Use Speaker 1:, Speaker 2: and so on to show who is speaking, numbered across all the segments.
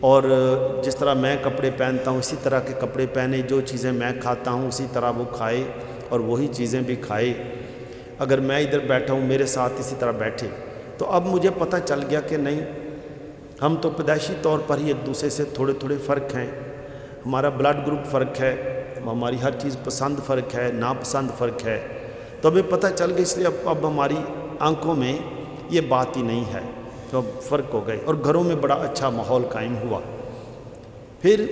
Speaker 1: اور جس طرح میں کپڑے پہنتا ہوں اسی طرح کے کپڑے پہنے، جو چیزیں میں کھاتا ہوں اسی طرح وہ کھائے اور وہی چیزیں بھی کھائے، اگر میں ادھر بیٹھا ہوں میرے ساتھ اسی طرح بیٹھے۔ تو اب مجھے پتہ چل گیا کہ نہیں، ہم تو پیدائشی طور پر ہی ایک دوسرے سے تھوڑے تھوڑے فرق ہیں، ہمارا بلڈ گروپ فرق ہے، ہماری ہر چیز پسند فرق ہے، ناپسند فرق ہے۔ تو ہمیں پتہ چل گیا، اس لیے اب ہماری آنکھوں میں یہ بات ہی نہیں ہے، تو فرق ہو گئے اور گھروں میں بڑا اچھا ماحول قائم ہوا۔ پھر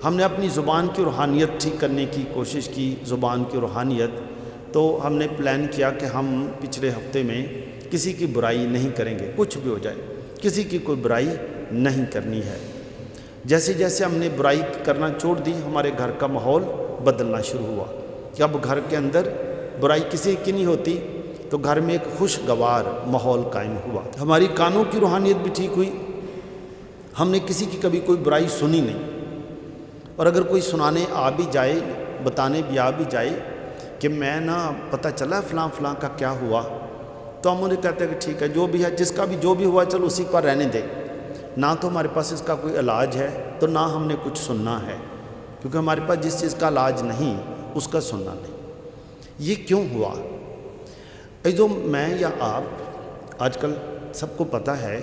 Speaker 1: ہم نے اپنی زبان کی روحانیت ٹھیک کرنے کی کوشش کی، زبان کی روحانیت، تو ہم نے پلان کیا کہ ہم پچھلے ہفتے میں کسی کی برائی نہیں کریں گے، کچھ بھی ہو جائے کسی کی کوئی برائی نہیں کرنی ہے۔ جیسے جیسے ہم نے برائی کرنا چھوڑ دی، ہمارے گھر کا ماحول بدلنا شروع ہوا کہ اب گھر کے اندر برائی کسی کی نہیں ہوتی، تو گھر میں ایک خوشگوار ماحول قائم ہوا۔ ہماری کانوں کی روحانیت بھی ٹھیک ہوئی، ہم نے کسی کی کبھی کوئی برائی سنی نہیں، اور اگر کوئی سنانے آ بھی جائے، بتانے بھی آ بھی جائے کہ میں پتہ چلا فلاں فلاں کا کیا ہوا، تو ہم انہیں کہتے ہیں کہ ٹھیک ہے، جو بھی ہے، جس کا بھی جو بھی ہوا چل اسی پر رہنے دے، نہ تو ہمارے پاس اس کا کوئی علاج ہے تو نہ ہم نے کچھ سننا ہے، کیونکہ ہمارے پاس جس چیز کا علاج نہیں اس کا سننا نہیں۔ یہ کیوں ہوا؟ جو میں یا آپ آج کل سب کو پتہ ہے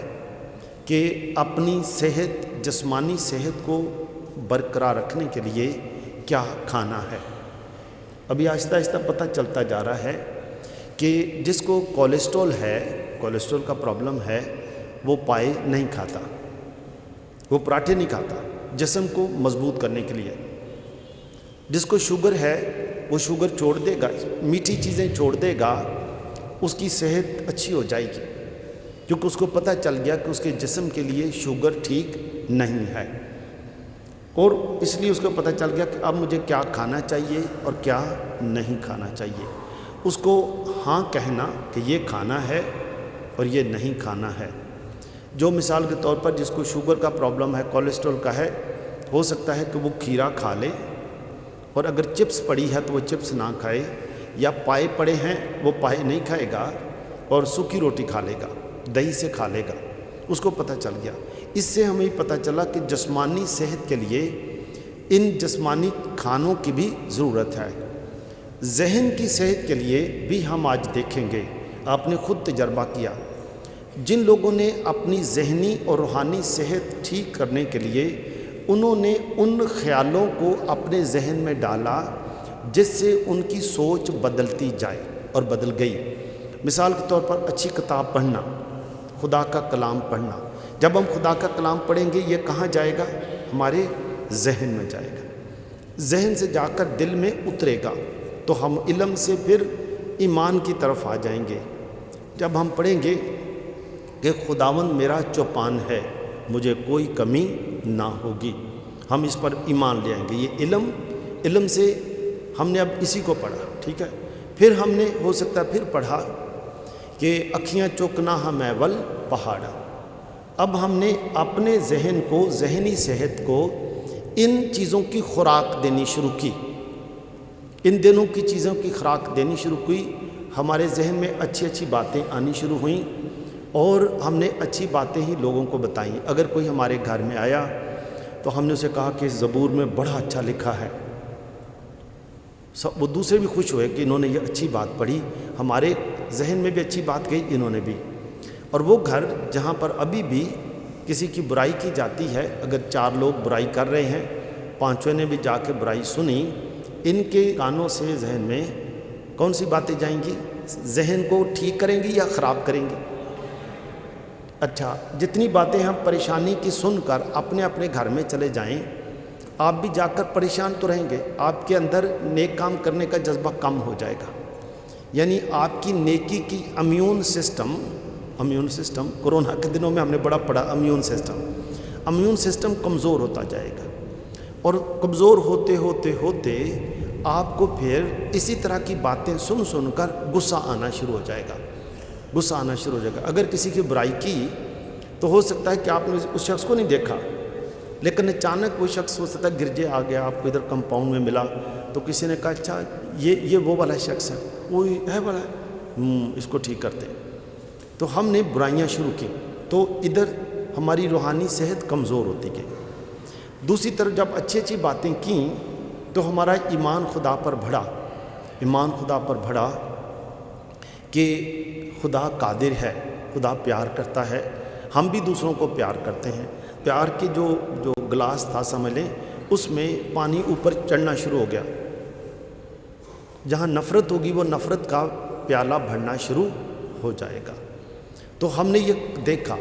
Speaker 1: کہ اپنی صحت، جسمانی صحت کو برقرار رکھنے کے لیے کیا کھانا ہے۔ ابھی آہستہ آہستہ پتہ چلتا جا رہا ہے کہ جس کو کولیسٹرول ہے، کولیسٹرول کا پرابلم ہے، وہ پائے نہیں کھاتا، وہ پراٹھے نہیں کھاتا جسم کو مضبوط کرنے کے لیے۔ جس کو شوگر ہے وہ شوگر چھوڑ دے گا، میٹھی چیزیں چھوڑ دے گا، اس کی صحت اچھی ہو جائے گی، کیونکہ اس کو پتہ چل گیا کہ اس کے جسم کے لیے شوگر ٹھیک نہیں ہے، اور اس لیے اس کو پتہ چل گیا کہ اب مجھے کیا کھانا چاہیے اور کیا نہیں کھانا چاہیے۔ اس کو ہاں کہنا کہ یہ کھانا ہے اور یہ نہیں کھانا ہے۔ جو مثال کے طور پر جس کو شوگر کا پرابلم ہے، کولیسٹرول کا ہے، ہو سکتا ہے کہ وہ کھیرا کھا لے، اور اگر چپس پڑی ہے تو وہ چپس نہ کھائے، یا پائے پڑے ہیں وہ پائے نہیں کھائے گا اور سوکھی روٹی کھا لے گا، دہی سے کھا لے گا، اس کو پتہ چل گیا۔ اس سے ہمیں پتہ چلا کہ جسمانی صحت کے لیے ان جسمانی کھانوں کی بھی ضرورت ہے۔ ذہن کی صحت کے لیے بھی ہم آج دیکھیں گے، آپ نے خود تجربہ کیا، جن لوگوں نے اپنی ذہنی اور روحانی صحت ٹھیک کرنے کے لیے انہوں نے ان خیالوں کو اپنے ذہن میں ڈالا جس سے ان کی سوچ بدلتی جائے، اور بدل گئی۔ مثال کے طور پر اچھی کتاب پڑھنا، خدا کا کلام پڑھنا۔ جب ہم خدا کا کلام پڑھیں گے، یہ کہاں جائے گا؟ ہمارے ذہن میں جائے گا، ذہن سے جا کر دل میں اترے گا، تو ہم علم سے پھر ایمان کی طرف آ جائیں گے۔ جب ہم پڑھیں گے کہ خداوند میرا چوپان ہے، مجھے کوئی کمی نہ ہوگی، ہم اس پر ایمان لے آئیں گے۔ یہ علم سے ہم نے اب اسی کو پڑھا، ٹھیک ہے۔ پھر ہم نے ہو سکتا ہے پھر پڑھا کہ اکھیاں چوکنا ہم اول پہاڑا۔ اب ہم نے اپنے ذہن کو، ذہنی صحت کو ان چیزوں کی خوراک دینی شروع کی، ان دنوں کی چیزوں کی خوراک دینی شروع کی، ہمارے ذہن میں اچھی اچھی باتیں آنی شروع ہوئیں، اور ہم نے اچھی باتیں ہی لوگوں کو بتائیں۔ اگر کوئی ہمارے گھر میں آیا تو ہم نے اسے کہا کہ زبور میں بڑا اچھا لکھا ہے، وہ دوسرے بھی خوش ہوئے کہ انہوں نے یہ اچھی بات پڑھی، ہمارے ذہن میں بھی اچھی بات گئی، انہوں نے بھی۔ اور وہ گھر جہاں پر ابھی بھی کسی کی برائی کی جاتی ہے، اگر 4 لوگ برائی کر رہے ہیں، 5ویں نے بھی جا کے برائی سنی، ان کے کانوں سے ذہن میں کون سی باتیں جائیں گی؟ ذہن کو ٹھیک کریں گی یا خراب کریں گی؟ اچھا، جتنی باتیں ہم پریشانی کی سن کر اپنے اپنے گھر میں چلے جائیں، آپ بھی جا کر پریشان تو رہیں گے، آپ کے اندر نیک کام کرنے کا جذبہ کم ہو جائے گا، یعنی آپ کی نیکی کی امیون سسٹم کورونا کے دنوں میں ہم نے بڑا پڑھا، امیون سسٹم کمزور ہوتا جائے گا، اور کمزور ہوتے ہوتے ہوتے آپ کو پھر اسی طرح کی باتیں سن سن کر غصہ آنا شروع ہو جائے گا، اگر کسی کی برائی کی تو ہو سکتا ہے کہ آپ نے اس شخص کو نہیں دیکھا، لیکن اچانک وہ شخص ہو سکتا ہے گرجے آ گیا، آپ کو ادھر کمپاؤنڈ میں ملا، تو کسی نے کہا اچھا یہ وہ والا شخص ہے، وہ ہے والا ہے، اس کو ٹھیک کرتے ہیں۔ تو ہم نے برائیاں شروع کی، تو ادھر ہماری روحانی صحت کمزور ہوتی گئی۔ دوسری طرف جب اچھی اچھی باتیں کیں تو ہمارا ایمان خدا پر بڑھا، ایمان خدا پر بڑھا کہ خدا قادر ہے، خدا پیار کرتا ہے، ہم بھی دوسروں کو پیار کرتے ہیں۔ پیار کے جو گلاس تھا سمجھ لیں، اس میں پانی اوپر چڑھنا شروع ہو گیا۔ جہاں نفرت ہوگی وہ نفرت کا پیالہ بھرنا شروع ہو جائے گا۔ تو ہم نے یہ دیکھا،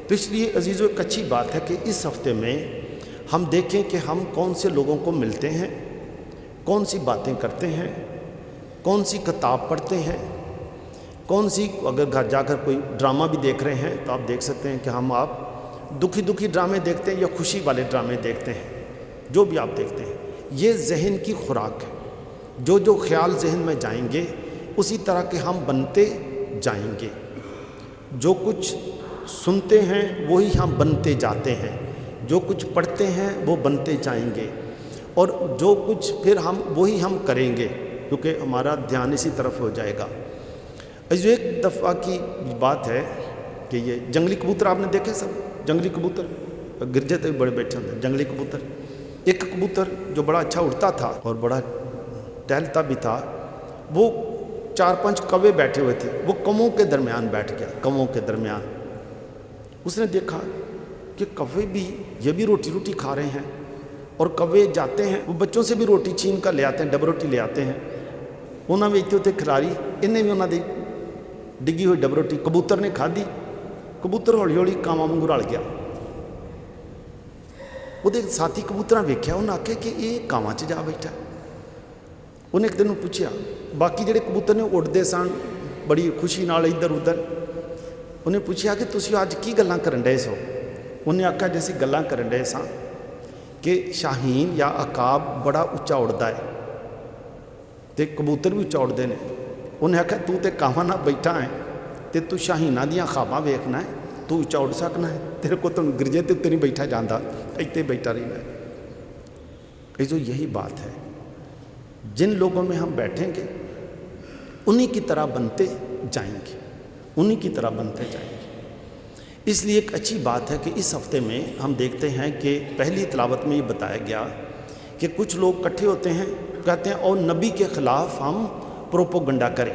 Speaker 1: تو اس لیے عزیزو ایک اچھی بات ہے کہ اس ہفتے میں ہم دیکھیں کہ ہم کون سے لوگوں کو ملتے ہیں، کون سی باتیں کرتے ہیں، کون سی کتاب پڑھتے ہیں، کون سی، اگر گھر جا کر کوئی ڈرامہ بھی دیکھ رہے ہیں تو آپ دیکھ سکتے ہیں کہ آپ دکھی ڈرامے دیکھتے ہیں یا خوشی والے ڈرامے دیکھتے ہیں، جو بھی آپ دیکھتے ہیں، یہ ذہن کی خوراک ہے۔ جو خیال ذہن میں جائیں گے اسی طرح کے ہم بنتے جائیں گے۔ جو کچھ سنتے ہیں وہی ہم بنتے جاتے ہیں، جو کچھ پڑھتے ہیں وہ بنتے جائیں گے، اور جو کچھ پھر وہی ہم کریں گے، کیونکہ ہمارا دھیان اسی طرف ہو جائے گا۔ ایک دفعہ کی بات ہے کہ یہ جنگلی کبوتر آپ نے دیکھے، سب جنگلی کبوتر گرجے تک بڑے بیٹھے ہوتے ہیں، جنگلی کبوتر۔ ایک کبوتر جو بڑا اچھا اڑتا تھا اور بڑا ٹہلتا بھی تھا، وہ 4-5 کوے بیٹھے ہوئے تھے، وہ کووں کے درمیان بیٹھ گیا، کووں کے درمیان۔ اس نے دیکھا کہ کوے بھی یہ بھی روٹی کھا رہے ہیں، اور کوے جاتے ہیں وہ بچوں سے بھی روٹی چھین کر لے آتے ہیں، ڈب روٹی لے آتے ہیں، انہوں نے اتنے کھلاری، انہیں بھی انہوں نے ڈگی ہوئی ڈب روٹی کبوتر نے کھا دی۔ کبوتر ہولی ہولی کاواں وانگوں رل گیا۔ وہ ساتھی کبوتر ویکھیا، انہیں آخیا کہ یہ کاواں چ جا بیٹھا۔ انہیں ایک دن پوچھا، باقی جڑے کبوتر نے اڑتے سن بڑی خوشی نال ادھر ادھر، انہیں پوچھا کہ تسی اج کی گلاں کرن ڈے سو؟ انہیں آخیا جیسے گلاں کرن ڈے ساں کہ شاہین یا عقاب بڑا اچا اڑتا ہے تے کبوتر بھی اچا اڑتے ہیں۔ انہیں آخیا تو تے کاواں نہ بیٹھا ہے تے تو شاہیناں دیاں خواباں ویکھنا ہے، تو اچا اڑ سکنا ہے، تیرے کو تو گرجے تے اتنے نہیں بیٹھا جاتا، اتنے بیٹھا رہنا ہے۔ جو یہی بات ہے، جن لوگوں میں ہم بیٹھیں گے انہی کی طرح بنتے جائیں گے، انہی کی طرح بنتے جائیں گے۔ اس لیے ایک اچھی بات ہے کہ اس ہفتے میں ہم دیکھتے ہیں کہ پہلی تلاوت میں یہ بتایا گیا کہ کچھ لوگ اکٹھے ہوتے ہیں، کہتے ہیں اور نبی کے خلاف ہم پروپوگنڈا کریں،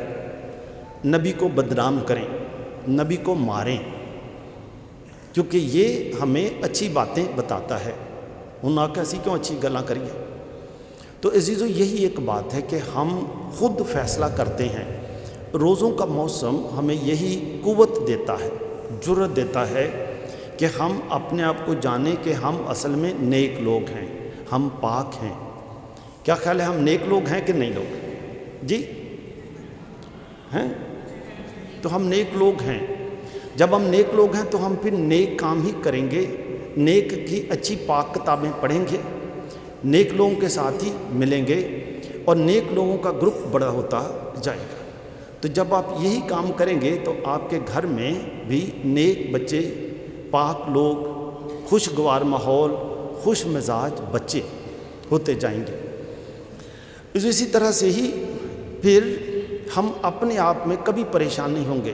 Speaker 1: نبی کو بدنام کریں، نبی کو ماریں، کیونکہ یہ ہمیں اچھی باتیں بتاتا ہے۔ انہوں نے کہا اسی کیوں اچھی گلاں کریے؟ تو عزیزو یہی ایک بات ہے کہ ہم خود فیصلہ کرتے ہیں۔ روزوں کا موسم ہمیں یہی قوت دیتا ہے، جرأت دیتا ہے کہ ہم اپنے آپ کو جانیں کہ ہم اصل میں نیک لوگ ہیں، ہم پاک ہیں۔ کیا خیال ہے ہم نیک لوگ ہیں کہ نہیں لوگ؟ جی ہیں؟ تو ہم نیک لوگ ہیں۔ جب ہم نیک لوگ ہیں تو ہم پھر نیک کام ہی کریں گے، نیک کی اچھی پاک کتابیں پڑھیں گے، نیک لوگوں کے ساتھ ہی ملیں گے، اور نیک لوگوں کا گروپ بڑا ہوتا جائے گا۔ تو جب آپ یہی کام کریں گے تو آپ کے گھر میں بھی نیک بچے، پاک لوگ، خوشگوار ماحول، خوش مزاج بچے ہوتے جائیں گے۔ اسی طرح سے ہی پھر ہم اپنے آپ میں کبھی پریشان نہیں ہوں گے۔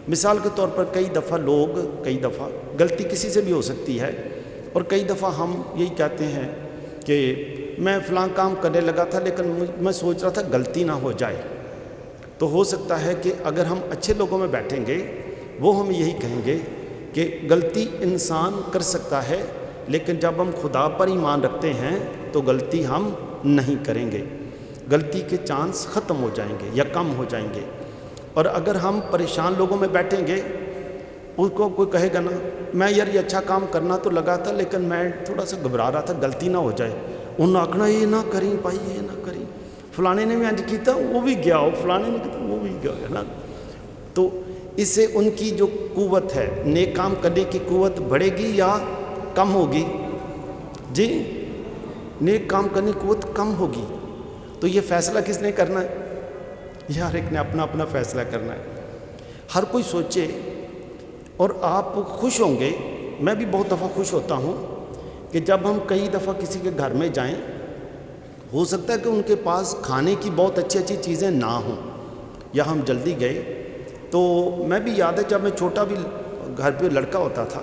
Speaker 1: مثال کے طور پر کئی دفعہ غلطی کسی سے بھی ہو سکتی ہے، اور کئی دفعہ ہم یہی کہتے ہیں کہ میں فلاں کام کرنے لگا تھا لیکن میں سوچ رہا تھا غلطی نہ ہو جائے۔ تو ہو سکتا ہے کہ اگر ہم اچھے لوگوں میں بیٹھیں گے وہ ہمیں یہی کہیں گے کہ غلطی انسان کر سکتا ہے، لیکن جب ہم خدا پر ایمان رکھتے ہیں تو غلطی ہم نہیں کریں گے، غلطی کے چانس ختم ہو جائیں گے یا کم ہو جائیں گے۔ اور اگر ہم پریشان لوگوں میں بیٹھیں گے، اس کو کوئی کہے گا نا میں یار یہ اچھا کام کرنا تو لگا تھا لیکن میں تھوڑا سا گھبرا رہا تھا غلطی نہ ہو جائے، انہوں نے آکھنا یہ نہ کریں بھائی، یہ نہ کریں، فلانے نے بھی انج کیتا وہ بھی گیا، فلانے نے کیتا وہ بھی گیا نا۔ تو اس سے ان کی جو قوت ہے، نیک کام کرنے کی قوت بڑھے گی یا کم ہوگی؟ جی نیک کام کرنے کی قوت کم ہوگی۔ تو یہ فیصلہ کس نے کرنا ہے؟ یہ ہر ایک نے اپنا اپنا فیصلہ کرنا ہے۔ ہر کوئی سوچے، اور آپ خوش ہوں گے، میں بھی بہت دفعہ خوش ہوتا ہوں کہ جب ہم کئی دفعہ کسی کے گھر میں جائیں، ہو سکتا ہے کہ ان کے پاس کھانے کی بہت اچھی اچھی چیزیں نہ ہوں، یا ہم جلدی گئے۔ تو میں بھی یاد ہے جب میں چھوٹا بھی گھر پہ لڑکا ہوتا تھا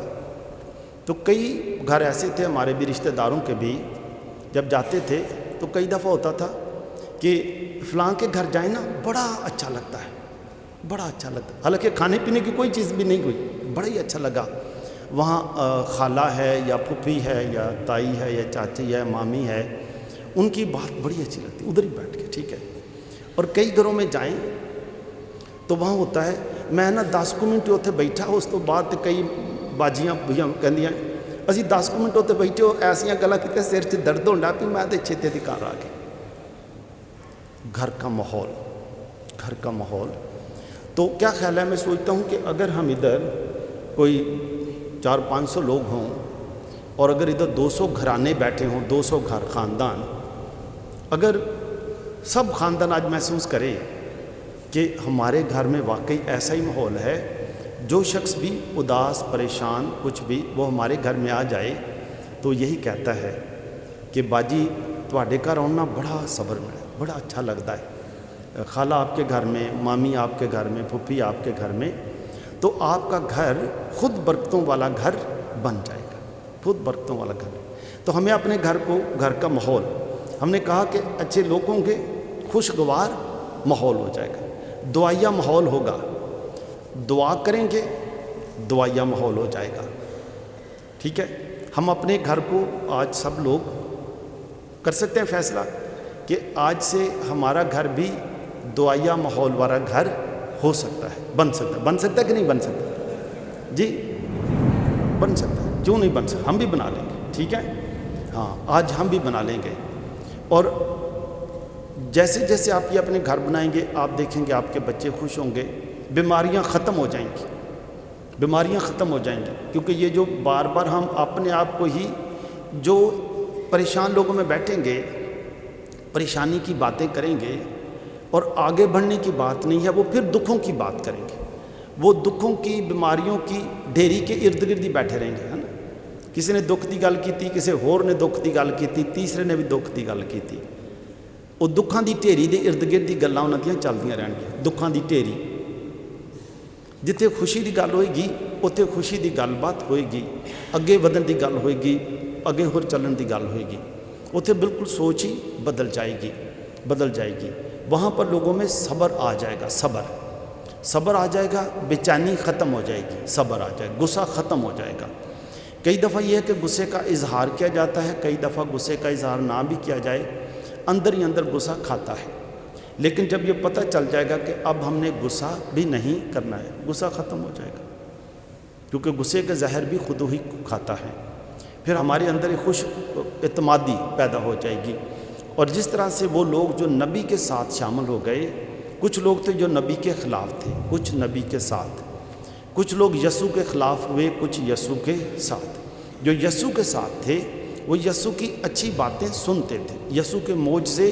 Speaker 1: تو کئی گھر ایسے تھے ہمارے بھی رشتہ داروں کے بھی، جب جاتے تھے تو کئی دفعہ ہوتا تھا کہ فلاں کے گھر جائیں نا بڑا اچھا لگتا ہے، بڑا اچھا لگتا ہے، حالانکہ کھانے پینے کی کوئی چیز بھی نہیں ہوئی، بڑا ہی اچھا لگا، وہاں خالہ ہے یا پھوپھی ہے یا تائی ہے یا چاچی ہے مامی ہے، ان کی بات بڑی اچھی لگتی، ادھر ہی بیٹھ کے، ٹھیک ہے۔ اور کئی گھروں میں جائیں تو وہاں ہوتا ہے میں نا 10 منٹ اتنے بیٹھا، اس تو بعد کئی باجیاں کہندیاں اسی 10 منٹ اتنے بیٹھے ہو ایسیاں گلاں کیتے سر 'ਚ درد ہونا بھی میں تو چھیتے دی گھر آ گئے۔ گھر کا ماحول تو کیا خیال ہے، میں سوچتا ہوں کہ اگر ہم ادھر کوئی 400-500 لوگ ہوں اور اگر ادھر 200 گھرانے بیٹھے ہوں، 200 گھر خاندان، اگر سب خاندان آج محسوس کرے کہ ہمارے گھر میں واقعی ایسا ہی ماحول ہے، جو شخص بھی اداس پریشان کچھ بھی وہ ہمارے گھر میں آ جائے تو یہی کہتا ہے کہ باجی تواڈے گھر آنا بڑا صبر ملے، بڑا اچھا لگتا ہے، خالہ آپ کے گھر میں، مامی آپ کے گھر میں، پھوپھی آپ کے گھر میں، تو آپ کا گھر خود برکتوں والا گھر بن جائے گا، خود برکتوں والا گھر۔ تو ہمیں اپنے گھر کو، گھر کا ماحول، ہم نے کہا کہ اچھے لوگوں کے خوشگوار ماحول ہو جائے گا، دعائیا ماحول ہوگا، دعا کریں گے دعائیا ماحول ہو جائے گا، ٹھیک ہے۔ ہم اپنے گھر کو آج سب لوگ کر سکتے ہیں فیصلہ کہ آج سے ہمارا گھر بھی دعائیا ماحول والا گھر ہو سکتا ہے، بن سکتا ہے کہ نہیں بن سکتا؟ جی بن سکتا ہے، کیوں نہیں بن سکتا؟ ہم بھی بنا لیں گے، ٹھیک ہے، ہاں آج ہم بھی بنا لیں گے۔ اور جیسے جیسے آپ یہ اپنے گھر بنائیں گے آپ دیکھیں گے آپ کے بچے خوش ہوں گے، بیماریاں ختم ہو جائیں گی، بیماریاں ختم ہو جائیں گی، کیونکہ یہ جو بار بار ہم اپنے آپ کو ہی جو پریشان لوگوں میں بیٹھیں گے، پریشانی کی باتیں کریں گے اور آگے بڑھنے کی بات نہیں ہے، وہ پھر دکھوں کی بات کریں گے، وہ دکھوں کی بیماریوں کی ڈھیری کے ارد گرد ہی بیٹھے رہیں گے، ہے نا۔ کسی نے دکھ دی گل کی، کسی ہور نے دکھ دی گل کی، تیسرے نے بھی دکھ دی گل کی، وہ دکھاں دی ڈھیری دے ارد گرد دی گلاں انہاں دیاں چلدیاں رہن گیاں، دکھاں دی ڈھیری۔ جتھے خوشی دی گل ہوئے گی اتنے خوشی دی گل بات ہوئے گی، اگے ودن دی گل ہوئے گی، اگے ہور چلن دی گل ہوئے گی، اتنے بالکل سوچ ہی بدل جائے گی۔ وہاں پر لوگوں میں صبر آ جائے گا، صبر آ جائے گا، بے چینی ختم ہو جائے گی، صبر آ جائے گا، غصہ ختم ہو جائے گا۔ کئی دفعہ یہ ہے کہ غصے کا اظہار کیا جاتا ہے، کئی دفعہ غصے کا اظہار نہ بھی کیا جائے، اندر ہی اندر غصہ کھاتا ہے، لیکن جب یہ پتہ چل جائے گا کہ اب ہم نے غصہ بھی نہیں کرنا ہے، غصہ ختم ہو جائے گا، کیونکہ غصے کا زہر بھی خود ہی کھاتا ہے، پھر ہمارے اندر ایک خوش اعتمادی پیدا ہو جائے گی۔ اور جس طرح سے وہ لوگ جو نبی کے ساتھ شامل ہو گئے، کچھ لوگ تھے جو نبی کے خلاف تھے، کچھ نبی کے ساتھ، کچھ لوگ یسوع کے خلاف ہوئے، کچھ یسوع کے ساتھ۔ جو یسوع کے ساتھ تھے وہ یسوع کی اچھی باتیں سنتے تھے، یسوع کے معجزے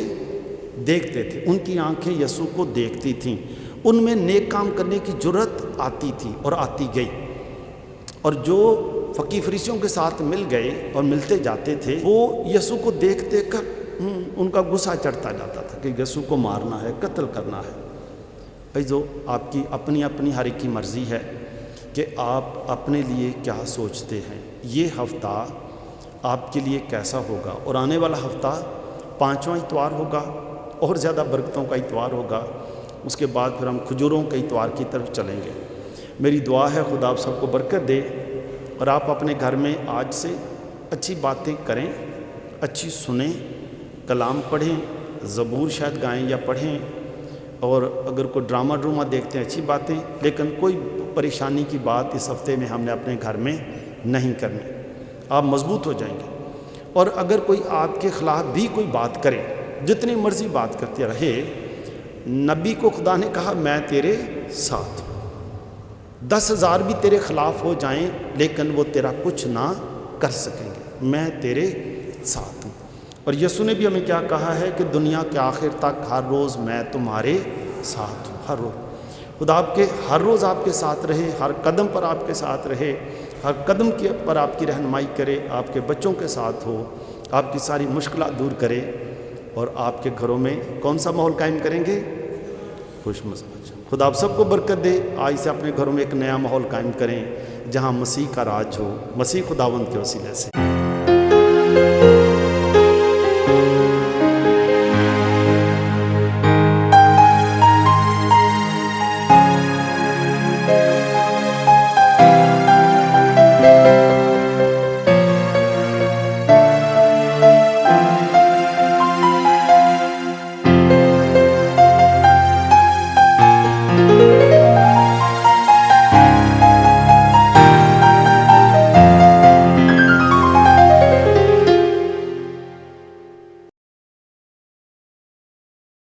Speaker 1: دیکھتے تھے، ان کی آنکھیں یسوع کو دیکھتی تھیں، ان میں نیک کام کرنے کی جرت آتی تھی اور آتی گئی۔ اور جو فقی فریسیوں کے ساتھ مل گئے اور ملتے جاتے تھے، وہ یسوع کو دیکھتے کر ان کا غصہ چڑھتا جاتا تھا کہ یسوع کو مارنا ہے، قتل کرنا ہے۔ بھائی جو آپ کی اپنی اپنی ہر ایک کی مرضی ہے کہ آپ اپنے لیے کیا سوچتے ہیں، یہ ہفتہ آپ کے لیے کیسا ہوگا، اور آنے والا ہفتہ 5واں اتوار ہوگا اور زیادہ برکتوں کا اتوار ہوگا، اس کے بعد پھر ہم کھجوروں کے اتوار کی طرف چلیں گے۔ میری دعا ہے خدا آپ سب کو برکت دے، اور آپ اپنے گھر میں آج سے اچھی باتیں کریں، اچھی سنیں، کلام پڑھیں، زبور شاید گائیں یا پڑھیں، اور اگر کوئی ڈرامہ دیکھتے ہیں اچھی باتیں، لیکن کوئی پریشانی کی بات اس ہفتے میں ہم نے اپنے گھر میں نہیں کرنی، آپ مضبوط ہو جائیں گے۔ اور اگر کوئی آپ کے خلاف بھی کوئی بات کرے، جتنی مرضی بات کرتے رہے، نبی کو خدا نے کہا میں تیرے ساتھ ہوں، 10,000 بھی تیرے خلاف ہو جائیں لیکن وہ تیرا کچھ نہ کر سکیں گے، میں تیرے ساتھ ہوں۔ اور یسوع نے بھی ہمیں کیا کہا ہے کہ دنیا کے آخر تک ہر روز میں تمہارے ساتھ ہوں، ہر روز۔ خدا آپ کے ہر روز آپ کے ساتھ رہے، ہر قدم پر آپ کے ساتھ رہے، ہر قدم کے پر آپ کی رہنمائی کرے، آپ کے بچوں کے ساتھ ہو، آپ کی ساری مشکلات دور کرے، اور آپ کے گھروں میں کون سا ماحول قائم کریں گے؟ خوش مزاج۔ خدا آپ سب کو برکت دے، آج سے اپنے گھروں میں ایک نیا ماحول قائم کریں، جہاں مسیح کا راج ہو، مسیح خداوند کے وسیلے سے۔